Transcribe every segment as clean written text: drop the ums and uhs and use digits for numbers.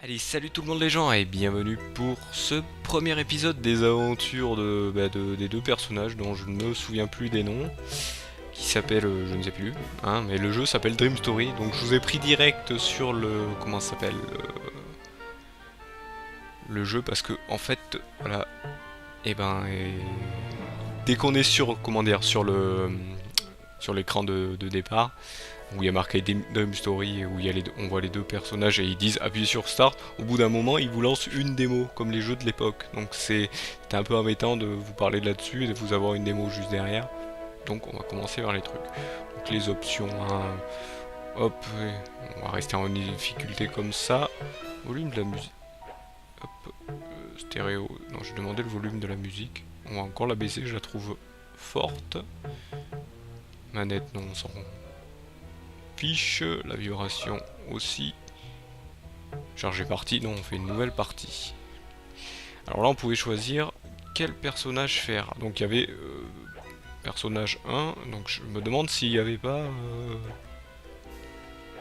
Allez, salut tout le monde les gens et bienvenue pour ce premier épisode des aventures des deux personnages dont je ne me souviens plus des noms, qui s'appellent, je ne sais plus, hein, mais le jeu s'appelle Dream Story, donc je vous ai pris direct sur comment ça s'appelle, le jeu parce que en fait, voilà, dès qu'on est sur, comment dire, sur l'écran de départ, où il y a marqué Dream Story, où on voit les deux personnages et ils disent appuyez sur Start, au bout d'un moment ils vous lancent une démo, comme les jeux de l'époque. Donc c'était un peu embêtant de vous parler de là-dessus et de vous avoir une démo juste derrière. Donc on va commencer vers les trucs. Donc les options, hein, hop, ouais, on va rester en difficulté comme ça. Volume de la musique, hop, stéréo, non je demandais le volume de la musique. On va encore la baisser, je la trouve forte. Manette, non, on s'en fiche, la vibration aussi. Charger partie, non, on fait une nouvelle partie. Alors là, on pouvait choisir quel personnage faire. Donc il y avait personnage 1, donc je me demande s'il n'y avait pas...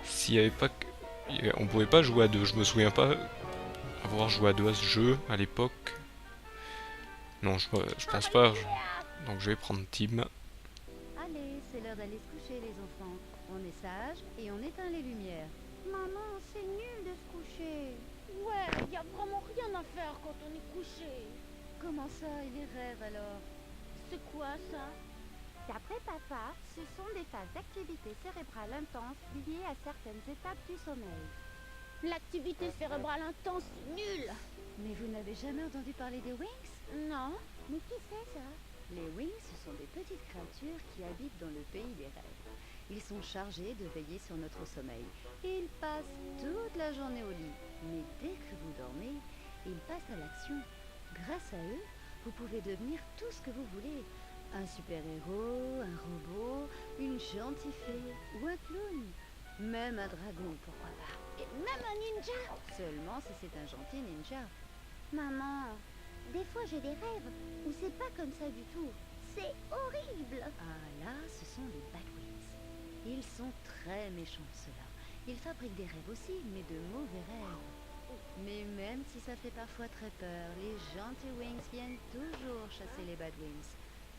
s'il n'y avait pas... On pouvait pas jouer à deux, je me souviens pas avoir joué à deux à ce jeu à l'époque. Non, je pense pas. Donc je vais prendre Team. Allez, c'est l'heure d'aller se coucher, les enfants. On est sages et on éteint les lumières. Maman, c'est nul de se coucher. Ouais, y a vraiment rien à faire quand on est couché. Comment ça, et les rêves alors? C'est quoi ça? D'après papa, ce sont des phases d'activité cérébrale intense liées à certaines étapes du sommeil. L'activité cérébrale intense, c'est nul. Mais vous n'avez jamais entendu parler des Wings? Non. Mais qui c'est ça? Les Wings, ce sont des petites créatures qui habitent dans le pays des rêves. Ils sont chargés de veiller sur notre sommeil. Et ils passent toute la journée au lit. Mais dès que vous dormez, ils passent à l'action. Grâce à eux, vous pouvez devenir tout ce que vous voulez. Un super-héros, un robot, une gentille fée ou un clown. Même un dragon, pourquoi pas. Et même un ninja. Seulement si c'est un gentil ninja. Maman, des fois j'ai des rêves où c'est pas comme ça du tout. C'est horrible. Ah là, ce sont les Batwings. Ils sont très méchants, ceux-là. Ils fabriquent des rêves aussi, mais de mauvais rêves. Mais même si ça fait parfois très peur, les gentils Wings viennent toujours chasser les Batwings.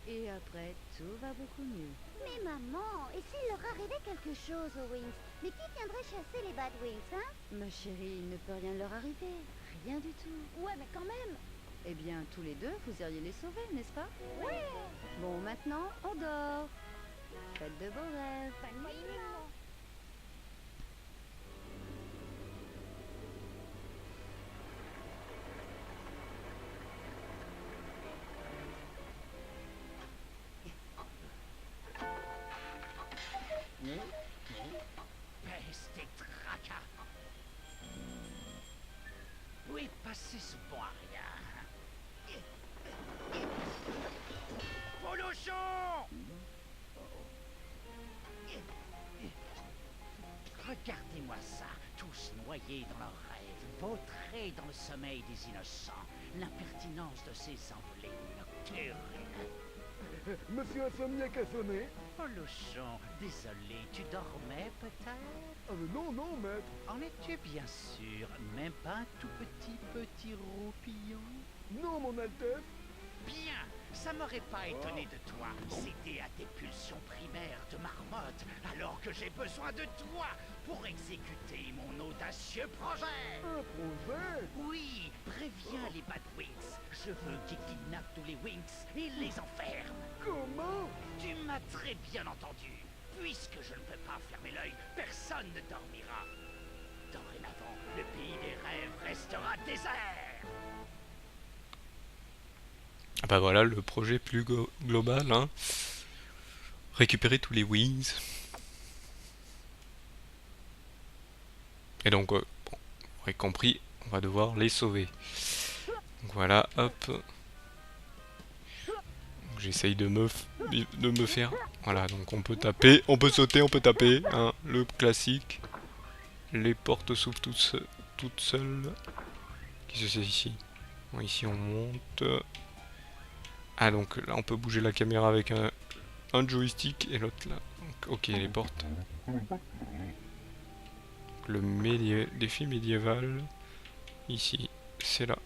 Et après, tout va beaucoup mieux. Mais maman, et s'il leur arrivait quelque chose aux Wings? Mais qui viendrait chasser les Bad Wings, hein? Ma chérie, il ne peut rien leur arriver. Rien du tout. Ouais, mais quand même. Eh bien, tous les deux, vous iriez les sauver, n'est-ce pas? Ouais. Bon, maintenant, on dort. Faites de beaux rêves. Bonne nuit, maman. Peste et tracas. Où est passé ce bon à rien? Polochon! Regardez-moi ça, tous noyés dans leurs rêves, vautrés dans le sommeil des innocents, l'impertinence de ces envolées nocturnes. Monsieur Insomniaque a sonné. Polochon, désolé, tu dormais peut-être? Ah mais non, non, maître. En es-tu bien sûr? Même pas un tout petit roupillon? Non, mon Altesse. Bien, ça m'aurait pas étonné de toi, céder à tes pulsions primaires de marmotte, alors que j'ai besoin de toi pour exécuter mon audacieux projet. Un projet. Oui, préviens les Batwings. Je veux qu'ils kidnappent tous les Winx et les enferment. Comment? Tu m'as très bien entendu. Puisque je ne peux pas fermer l'œil, personne ne dormira. Dorénavant, le pays des rêves restera désert. Ah bah voilà le projet plus global, hein. Récupérer tous les wings. Et donc, bon, vous aurez compris, on va devoir les sauver. Donc voilà, hop. Donc j'essaye de me faire... Voilà, donc on peut taper, on peut sauter, on peut taper, hein, le classique. Les portes s'ouvrent toutes seules. Qu'est-ce que c'est ici? Bon, ici on monte. Ah donc là on peut bouger la caméra avec un joystick et l'autre là. Donc, ok, les portes. Le défi médiéval. Ici, c'est la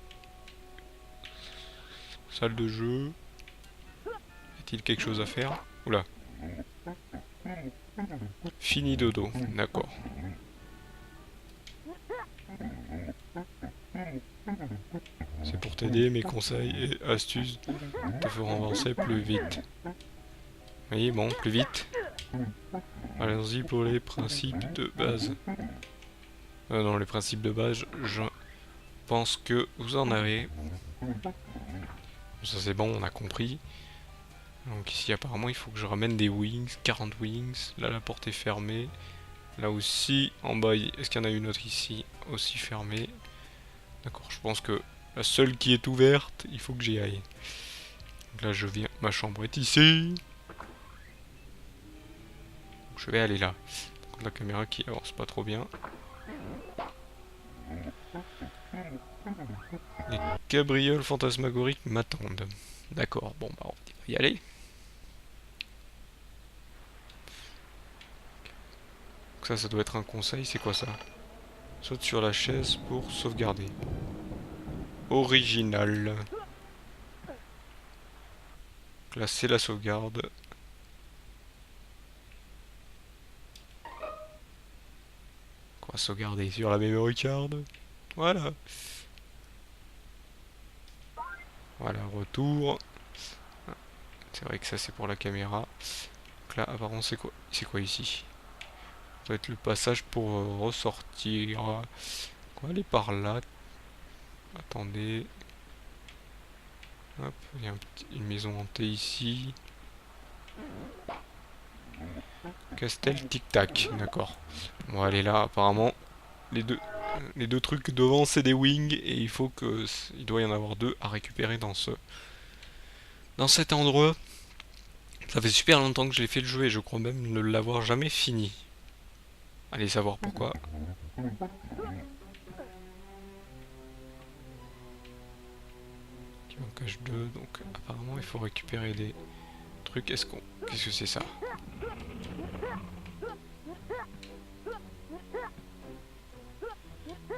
salle de jeu. Y a-t-il quelque chose à faire? Oula. Fini dodo, d'accord. C'est pour t'aider, mes conseils et astuces te feront avancer plus vite. Oui, bon, plus vite. Allons-y pour les principes de base. Non, les principes de base, je pense que vous en avez. Ça c'est bon, on a compris. Donc ici apparemment il faut que je ramène des wings, 40 wings. Là la porte est fermée. Là aussi, en bas, est-ce qu'il y en a une autre ici? Aussi fermée. D'accord, je pense que la seule qui est ouverte, il faut que j'y aille. Donc là je viens, ma chambre est ici. Donc, je vais aller là. Donc, la caméra qui avance pas trop bien. Les cabrioles fantasmagoriques m'attendent. D'accord, bon bah on va y aller. Donc ça doit être un conseil, c'est quoi ça? Saute sur la chaise pour sauvegarder. Original. Donc là c'est la sauvegarde. On va sauvegarder sur la memory card. Voilà. Voilà, retour. C'est vrai que ça c'est pour la caméra. Donc là apparemment c'est quoi? C'est quoi ici? Ça doit être le passage pour ressortir. On va aller par là. Attendez. Hop, il y a une maison hantée ici. Castel Tic Tac, d'accord. On va aller là, apparemment. Les deux trucs devant c'est des wings et il faut que il doit y en avoir deux à récupérer dans cet endroit. Ça fait super longtemps que j'ai fait le jeu et je crois même ne l'avoir jamais fini. Allez savoir pourquoi. Qui en cache deux, donc apparemment il faut récupérer des trucs. Qu'est-ce que c'est ça?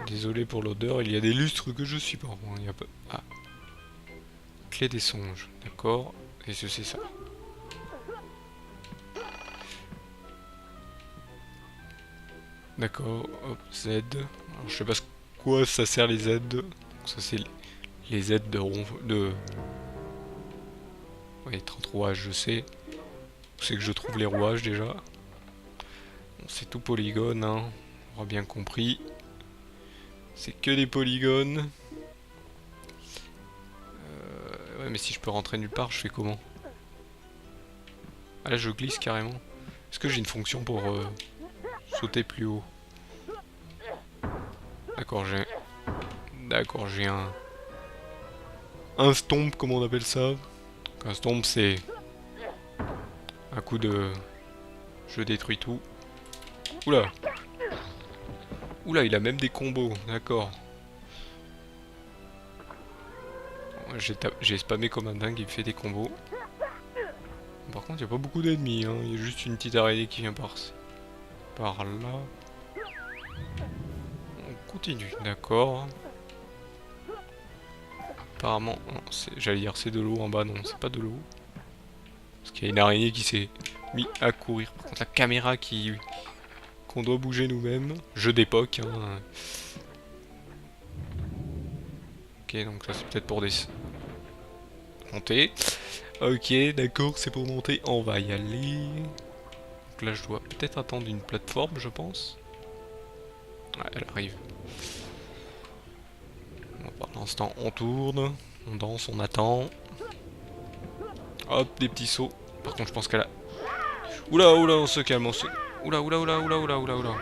Désolé pour l'odeur, il y a des lustres que je suis pas. Bon, il y a pas... Ah. Clé des songes, d'accord. Qu'est-ce que c'est ça? D'accord, hop, Z. Alors, je sais pas quoi ça sert les Z. Donc, ça c'est les Z de... Oui, 30 rouages, je sais. C'est que je trouve les rouages déjà. Bon, c'est tout polygone, hein. On aura bien compris. C'est que des polygones. Ouais, mais si je peux rentrer nulle part, je fais comment? Ah là, je glisse carrément. Est-ce que j'ai une fonction pour sauter plus haut? D'accord, j'ai un stomp, comment on appelle ça? Un stomp, c'est un coup de... Je détruis tout. Oula! Oula, il a même des combos, d'accord. J'ai spammé comme un dingue, il fait des combos. Par contre, il n'y a pas beaucoup d'ennemis, hein. Il y a juste une petite araignée qui vient par là. On continue, d'accord. Apparemment, j'allais dire c'est de l'eau en bas, non, c'est pas de l'eau. Parce qu'il y a une araignée qui s'est mise à courir. Par contre, la caméra qu'on doit bouger nous-mêmes. Jeu d'époque, hein. Ok, donc ça c'est peut-être pour des... monter. Ok, d'accord, c'est pour monter. On va y aller. Donc là, je dois peut-être attendre une plateforme, je pense. Ouais, elle arrive. Bon, pour l'instant, on tourne, on danse, on attend. Hop, des petits sauts. Par contre, je pense qu'elle a... Oula, oula, on se calme, Oula, oula, oula, oula, oula, oula, oula.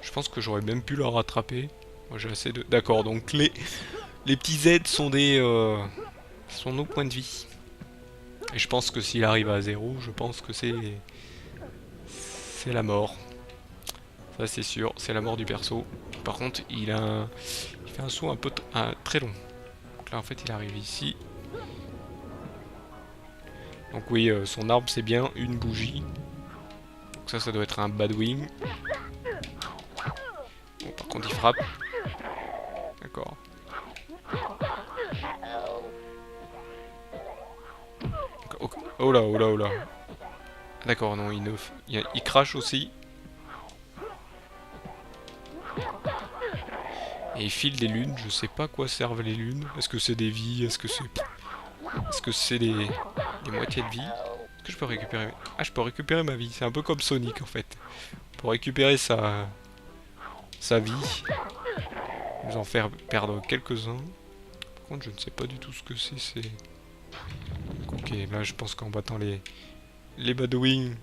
Je pense que j'aurais même pu la rattraper. Moi, j'ai assez de... D'accord, donc les petits Z sont sont nos points de vie. Et je pense que s'il arrive à 0, je pense que c'est la mort. Ça c'est sûr, c'est la mort du perso. Par contre, il fait un saut un peu très long. Donc là en fait, il arrive ici. Donc oui, son arbre c'est bien une bougie. Donc ça doit être un Badwing. Bon, par Quand il frappe. D'accord. Oh là, oh là, oh là. D'accord, non, il crache aussi. Et il file des lunes, je sais pas à quoi servent les lunes. Est-ce que c'est des vies? Est-ce que c'est des moitiés de vie? Est-ce que je peux récupérer... Ah, je peux récupérer ma vie. C'est un peu comme Sonic en fait. Pour récupérer sa vie, nous en faire perdre quelques-uns. Par contre, je ne sais pas du tout ce que c'est. Ok, là je pense qu'en battant les Badwings,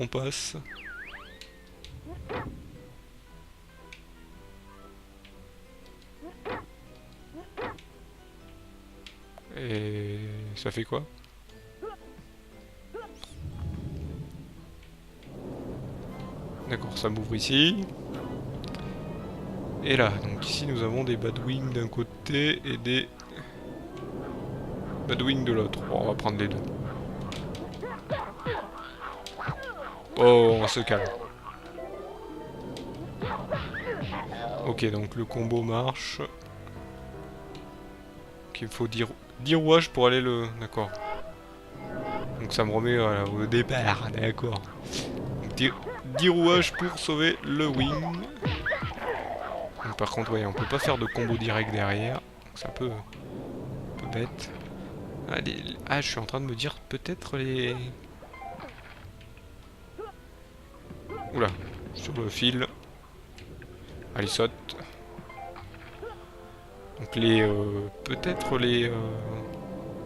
on passe. Et ça fait quoi? D'accord, ça m'ouvre ici. Et là, donc ici nous avons des Badwings d'un côté et des Badwings de l'autre. Bon, on va prendre les deux. Oh, on se calme. Ok, donc le combo marche. Ok, il faut dire rouage pour aller le... D'accord. Donc ça me remet voilà, au départ, d'accord. 10 rouages pour sauver le wing. Donc, par contre, ouais, on peut pas faire de combo direct derrière. C'est un peu bête. Ah, je suis en train de me dire peut-être les... Oula, sur le fil. Allez, saute. Donc les... peut-être les...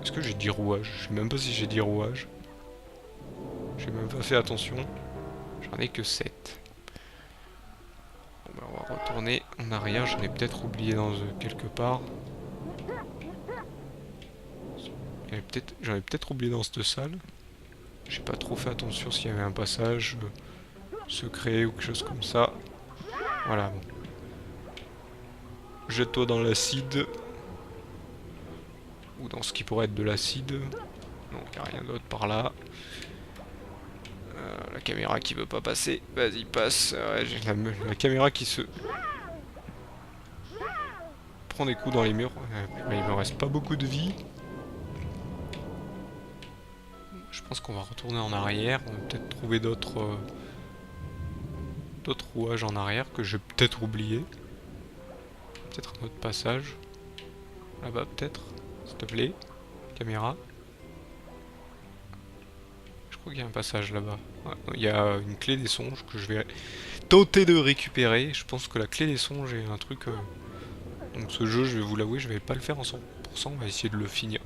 Est-ce que j'ai dit rouage? Je sais même pas si j'ai dit rouage. J'ai même pas fait attention. J'en ai que 7. Bon, bah, on va retourner en arrière. J'en ai peut-être oublié dans quelque part. J'en ai peut-être oublié dans cette salle. J'ai pas trop fait attention s'il y avait un passage secret ou quelque chose comme ça. Voilà. Bon. Jette-toi dans l'acide. Ou dans ce qui pourrait être de l'acide. Non, il n'y a rien d'autre par là. La caméra qui veut pas passer. Vas-y, passe. Ouais, j'ai la caméra qui se... prend des coups dans les murs. Il me reste pas beaucoup de vie. Je pense qu'on va retourner en arrière. On va peut-être trouver d'autres rouages en arrière que j'ai peut-être oublié. Peut-être un autre passage. Là-bas peut-être. S'il te plaît. Caméra. Je crois qu'il y a un passage là-bas. Ouais, il y a une clé des songes que je vais tenter de récupérer. Je pense que la clé des songes est un truc... Donc ce jeu, je vais vous l'avouer, je vais pas le faire en 100%. On va essayer de le finir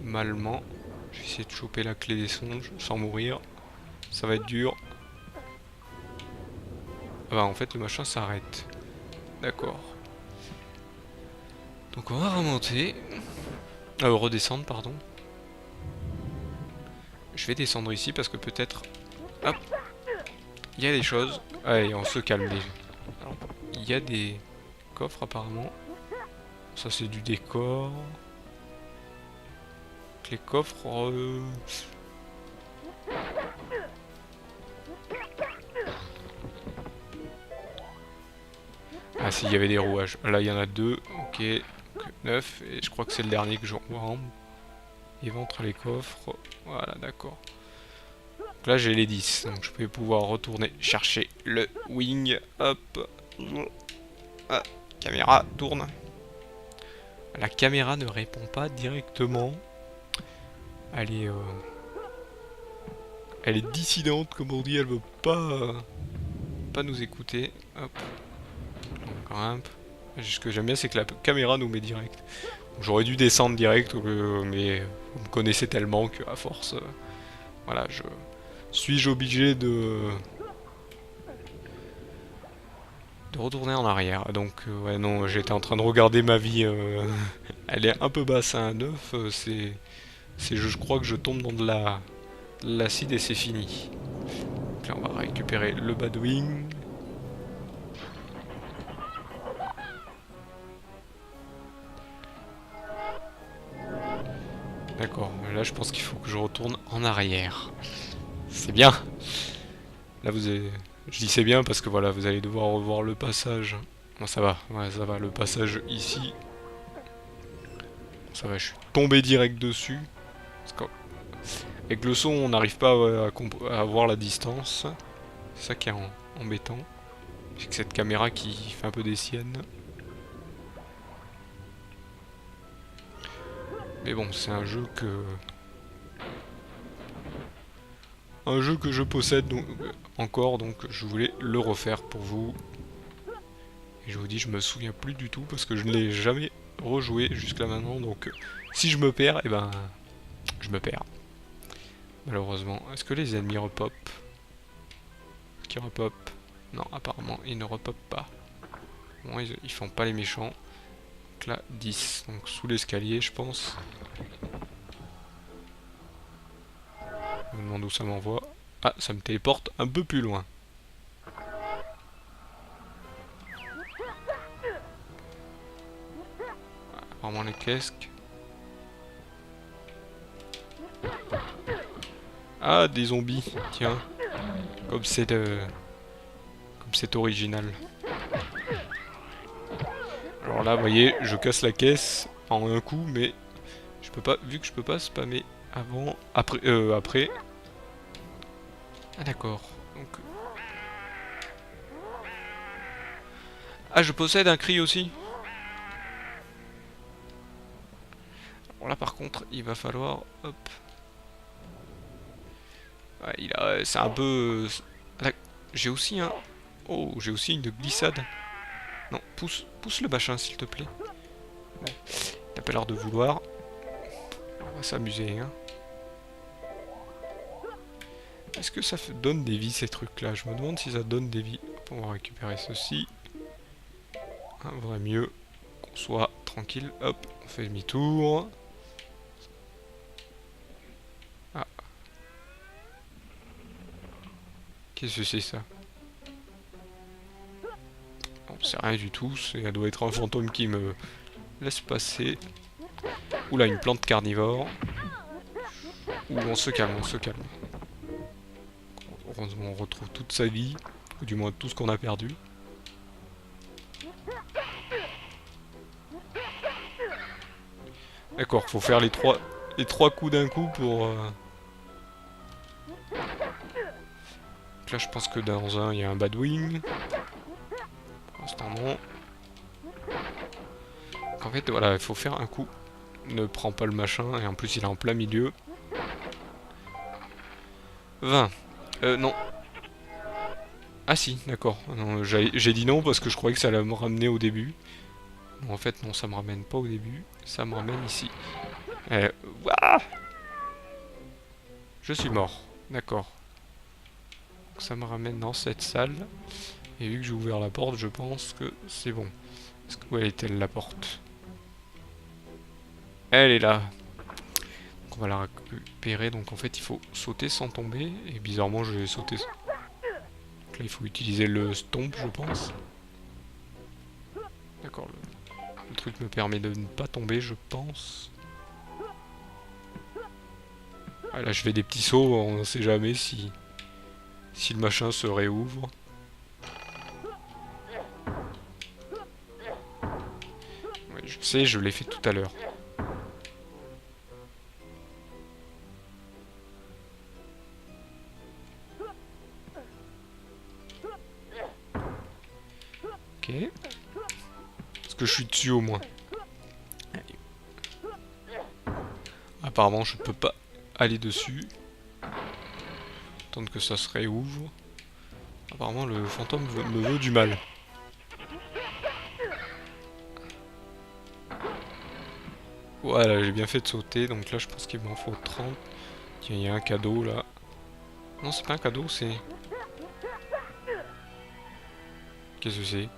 normalement. Je vais essayer de choper la clé des songes sans mourir. Ça va être dur. Ah bah en fait le machin s'arrête. D'accord. Donc on va remonter. Redescendre, pardon. Je vais descendre ici parce que peut-être... Hop. Il y a des choses. Allez, on se calme déjà. Alors, il y a des coffres apparemment. Ça c'est du décor. Les coffres... Ah si, il y avait des rouages. Là, il y en a 2. Ok. 9. Et je crois que c'est le dernier que je vois. Éventre les coffres. Voilà, d'accord. Donc là, j'ai les 10. Donc je vais pouvoir retourner chercher le wing. Hop. Ah, caméra, tourne. La caméra ne répond pas directement. Elle est dissidente, comme on dit. Elle veut pas nous écouter. Hop. On grimpe. Ce que j'aime bien, c'est que la caméra nous met direct. J'aurais dû descendre direct, mais vous me connaissez tellement qu'à force... voilà, suis-je obligé de retourner en arrière. Donc, ouais, non, j'étais en train de regarder ma vie. Elle est un peu basse à 9. Je crois que je tombe dans de l'acide et c'est fini. Donc là, on va récupérer le Badwing. D'accord, là je pense qu'il faut que je retourne en arrière. C'est bien. Là vous Je dis c'est bien parce que voilà, vous allez devoir revoir le passage. Bon, ça va, ouais, ça va, le passage ici. Ça va, je suis tombé direct dessus. Avec le son, on n'arrive pas à voir la distance. C'est ça qui est embêtant. C'est que cette caméra qui fait un peu des siennes. Mais bon, c'est un jeu que... je possède donc, encore, donc je voulais le refaire pour vous. Et je vous dis, je me souviens plus du tout parce que je ne l'ai jamais rejoué jusqu'à maintenant. Donc si je me perds, eh ben, je me perds. Malheureusement. Est-ce que les ennemis repopent? Est-ce qu'ils repopent? Non, apparemment, ils ne repopent pas. Bon, ils font pas les méchants. Donc là, 10. Donc sous l'escalier, je pense. Je me demande où ça m'envoie. Ah, ça me téléporte un peu plus loin. Apparemment les casques. Ah, des zombies, tiens. Comme c'est original. Alors là, vous voyez, je casse la caisse en un coup, mais je peux pas, vu que je peux pas spammer avant, après. Ah d'accord. Donc... Ah, je possède un cri aussi. Alors là, par contre, il va falloir, hop. Ouais, c'est un peu... J'ai aussi un... Oh, j'ai aussi une glissade. Non, pousse le machin, s'il te plaît. Bon, il a pas l'air de vouloir. On va s'amuser, hein. Est-ce que ça donne des vies, ces trucs-là? Je me demande si ça donne des vies. On va récupérer ceci. Il vaudrait mieux qu'on soit tranquille. Hop, on fait demi-tour. Ah. Qu'est-ce que c'est ça? Non, c'est rien du tout. Ça doit être un fantôme qui me laisse passer. Oula, une plante carnivore. Ouh, on se calme, on se calme. Heureusement, on retrouve toute sa vie. Ou du moins tout ce qu'on a perdu. D'accord, faut faire les trois coups d'un coup pour... Donc là, je pense que dans un, il y a un Badwing. Pour l'instant, non. Donc, en fait, voilà, il faut faire un coup. Ne prends pas le machin, et en plus, il est en plein milieu. 20. Non. Ah si, d'accord. J'ai dit non parce que je croyais que ça allait me ramener au début. Non, en fait, non, ça me ramène pas au début. Ça me ramène ici. Ouah, je suis mort. D'accord. Ça me ramène dans cette salle. Et vu que j'ai ouvert la porte, je pense que c'est bon. Où est-elle, la porte? Elle est là. Donc on va la récupérer. Donc en fait, il faut sauter sans tomber. Et bizarrement, je vais sauter. Donc là, il faut utiliser le stomp, je pense. D'accord. Le truc me permet de ne pas tomber, je pense. Ah, là, je fais des petits sauts. On ne sait jamais si le machin se réouvre. Ouais, je sais, je l'ai fait tout à l'heure. Ok. Est-ce que je suis dessus au moins? Apparemment, je peux pas aller dessus. Attendre que ça se réouvre. Apparemment, le fantôme me veut du mal. Voilà, j'ai bien fait de sauter. Donc là, je pense qu'il m'en faut 30. Tiens, il y a un cadeau là. Non, c'est pas un cadeau, c'est... Qu'est-ce que c'est?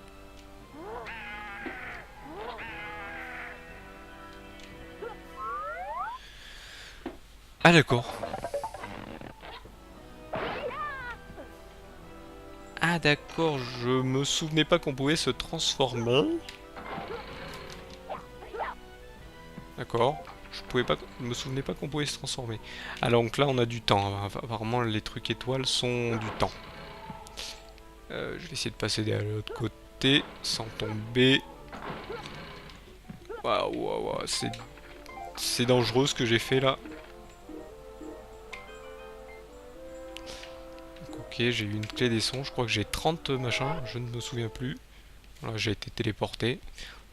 Ah d'accord. Ah d'accord, je me souvenais pas qu'on pouvait se transformer. D'accord. Je me souvenais pas qu'on pouvait se transformer. Alors donc là on a du temps. Apparemment les trucs étoiles sont du temps. Je vais essayer de passer de l'autre côté sans tomber. Waouh, waouh, waouh, c'est dangereux ce que j'ai fait là. Donc, ok, j'ai eu une clé des sons. Je crois que j'ai 30 machins. Je ne me souviens plus. Voilà, j'ai été téléporté.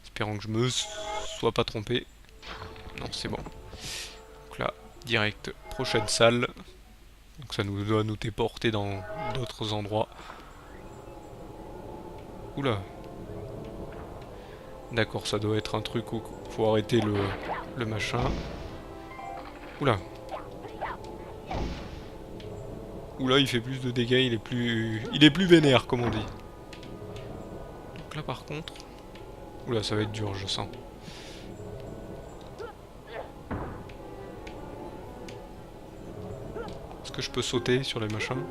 Espérons que je me sois pas trompé. Non, c'est bon. Donc là, direct, prochaine salle. Donc ça nous doit nous téléporter dans d'autres endroits. Oula. D'accord, ça doit être un truc où faut arrêter le machin. Oula. Oula, il fait plus de dégâts, il est plus vénère, comme on dit. Donc là, par contre... Oula, ça va être dur, je sens. Est-ce que je peux sauter sur les machins?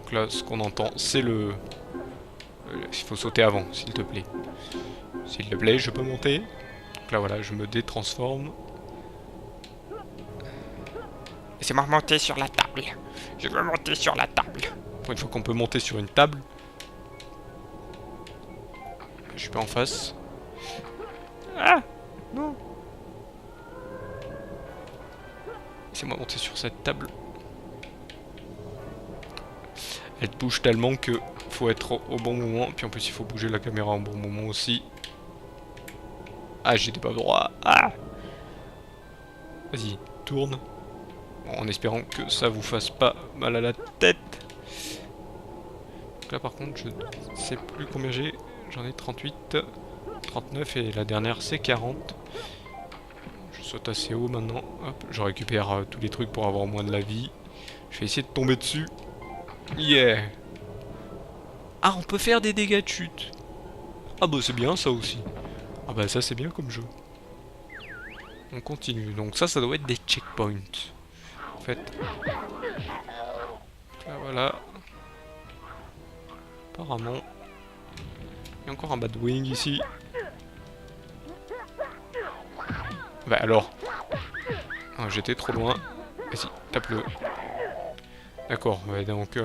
Donc là, ce qu'on entend, c'est le... Il faut sauter avant, s'il te plaît. S'il te plaît, je peux monter. Donc là, voilà, je me détransforme. Laissez-moi monter sur la table. Je veux monter sur la table. Pour une fois qu'on peut monter sur une table. Je suis pas en face. Ah non. Laissez-moi monter sur cette table. Elle bouge tellement que faut être au bon moment. Puis en plus, il faut bouger la caméra au bon moment aussi. Ah, j'étais pas droit. Ah. Vas-y, tourne. Bon, en espérant que ça vous fasse pas mal à la tête. Donc là, par contre, je sais plus combien j'ai. J'en ai 38, 39 et la dernière c'est 40. Je saute assez haut maintenant. Hop, je récupère tous les trucs pour avoir moins de la vie. Je vais essayer de tomber dessus. Yeah. Ah, on peut faire des dégâts de chute. Ah bah c'est bien ça aussi. Ah bah ça c'est bien comme jeu. On continue. Donc ça doit être des checkpoints. En fait. Là voilà. Apparemment. Il y a encore un Batwing ici. Bah alors. Ah, j'étais trop loin. Vas-y, tape-le. D'accord, ouais, donc...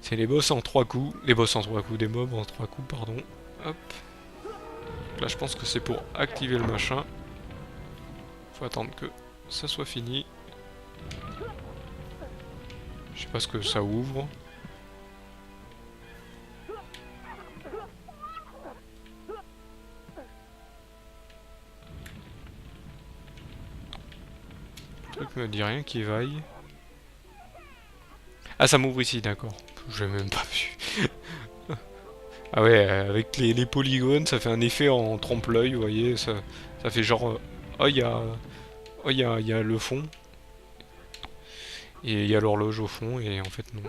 c'est les boss en 3 coups. Les boss en 3 coups, des mobs en 3 coups, pardon. Hop. Là, je pense que c'est pour activer le machin. Faut attendre que ça soit fini. Je sais pas ce que ça ouvre. Le truc me dit rien qui vaille. Ah, ça m'ouvre ici, d'accord. J'ai même pas vu. Ah ouais, avec les polygones, ça fait un effet en trompe-l'œil, vous voyez. Ça fait genre... oh, il y a le fond. Et il y a l'horloge au fond, et en fait, non.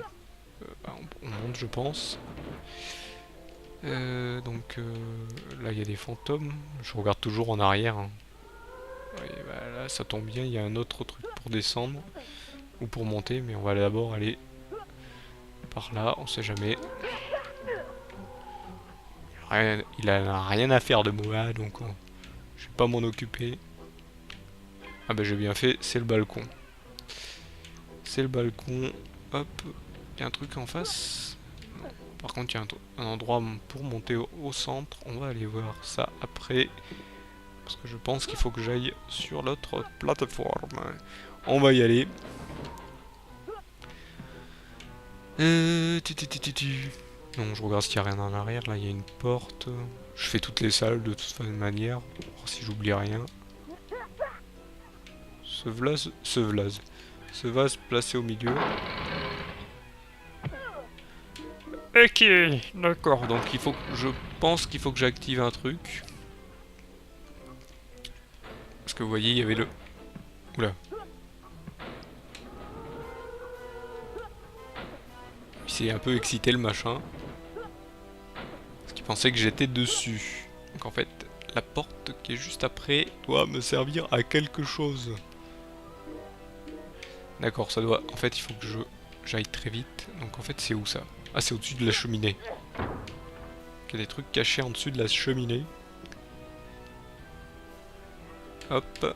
On monte, je pense. Donc, là, il y a des fantômes. Je regarde toujours en arrière. Hein. Ouais, bah, là, ça tombe bien, il y a un autre truc pour descendre. Ou pour monter, mais on va d'abord aller par là, on sait jamais. Il a rien à faire de moi, donc je vais pas m'en occuper. Ah bah j'ai bien fait, c'est le balcon. C'est le balcon. Hop, il y a un truc en face. Non. Par contre, il y a un endroit pour monter au centre. On va aller voir ça après. Parce que je pense qu'il faut que j'aille sur l'autre plateforme. On va y aller. Non, je regarde s'il n'y a rien en arrière. Là, il y a une porte. Je fais toutes les salles de toute manière. Pour voir si j'oublie rien. Ce vase placé au milieu. Ok, d'accord. Donc il faut, je pense qu'il faut que j'active un truc. Parce que vous voyez, il y avait le... Oula. Il s'est un peu excité le machin. Parce qu'il pensait que j'étais dessus. Donc en fait, la porte qui est juste après doit me servir à quelque chose. D'accord, ça doit... En fait, il faut que j'aille très vite. Donc en fait, c'est où ça? Ah, c'est au-dessus de la cheminée. Il y a des trucs cachés en dessus de la cheminée. Hop.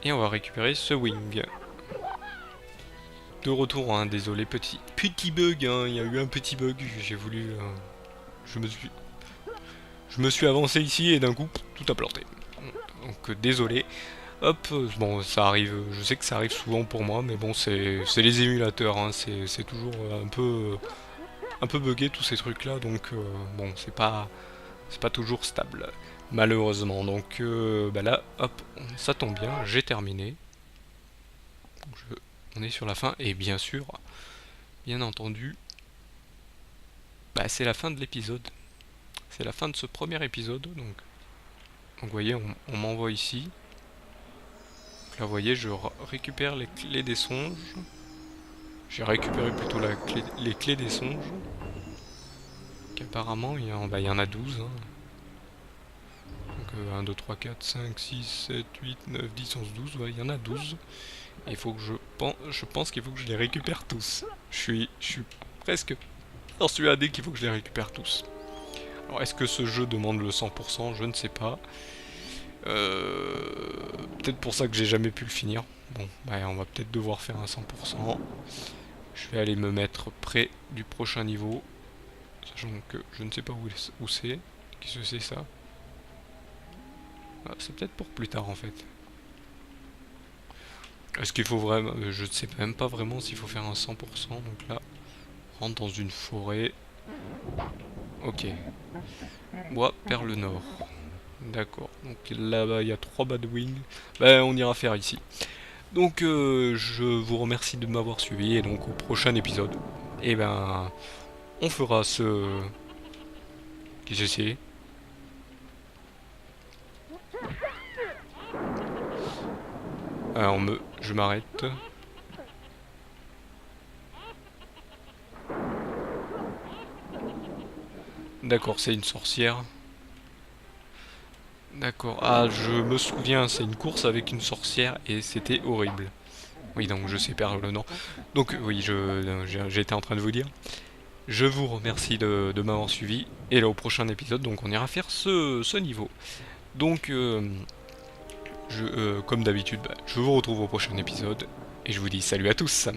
Et on va récupérer ce wing. de retour, hein, désolé, petit bug, hein, il y a eu un petit bug, j'ai voulu... je me suis avancé ici et d'un coup, tout a planté. Donc désolé. Hop, bon, ça arrive, je sais que ça arrive souvent pour moi, mais bon, c'est les émulateurs, hein, c'est toujours un peu bugué tous ces trucs-là, donc bon, c'est pas toujours stable, malheureusement. Donc bah là, hop, ça tombe bien, j'ai terminé. On est sur la fin, et bien sûr, bien entendu, bah, c'est la fin de l'épisode. C'est la fin de ce premier épisode, donc vous voyez, on m'envoie ici. Donc là, vous voyez, je récupère les clés des songes. J'ai récupéré plutôt les clés des songes. Qu'apparemment, il y en a 12. Hein. Donc 1, 2, 3, 4, 5, 6, 7, 8, 9, 10, 11, 12. Ouais, il y en a 12. Et il faut que je pense qu'il faut que je les récupère tous. Je suis presque persuadé qu'il faut que je les récupère tous. Alors, est-ce que ce jeu demande le 100%? Je ne sais pas. Peut-être pour ça que j'ai jamais pu le finir. Bon, bah, on va peut-être devoir faire un 100%. Je vais aller me mettre près du prochain niveau. Sachant que je ne sais pas où c'est. Qu'est-ce que c'est ça? Ah, c'est peut-être pour plus tard en fait. Est-ce qu'il faut vraiment... je ne sais même pas vraiment s'il faut faire un 100%. Donc là, on rentre dans une forêt. Ok. Bois, perle nord. D'accord. Donc là-bas, il y a 3 Badwings. Ben, on ira faire ici. Donc, je vous remercie de m'avoir suivi. Et donc, au prochain épisode, et ben, on fera ce... Qu'est-ce que c'est? Alors, je m'arrête. D'accord, c'est une sorcière. D'accord. Ah, je me souviens, c'est une course avec une sorcière et c'était horrible. Oui, donc je sais perdre le nom. Donc oui, j'étais en train de vous dire. Je vous remercie de m'avoir suivi. Et là, au prochain épisode, donc on ira faire ce niveau. Donc, comme d'habitude, bah, je vous retrouve au prochain épisode. Et je vous dis salut à tous.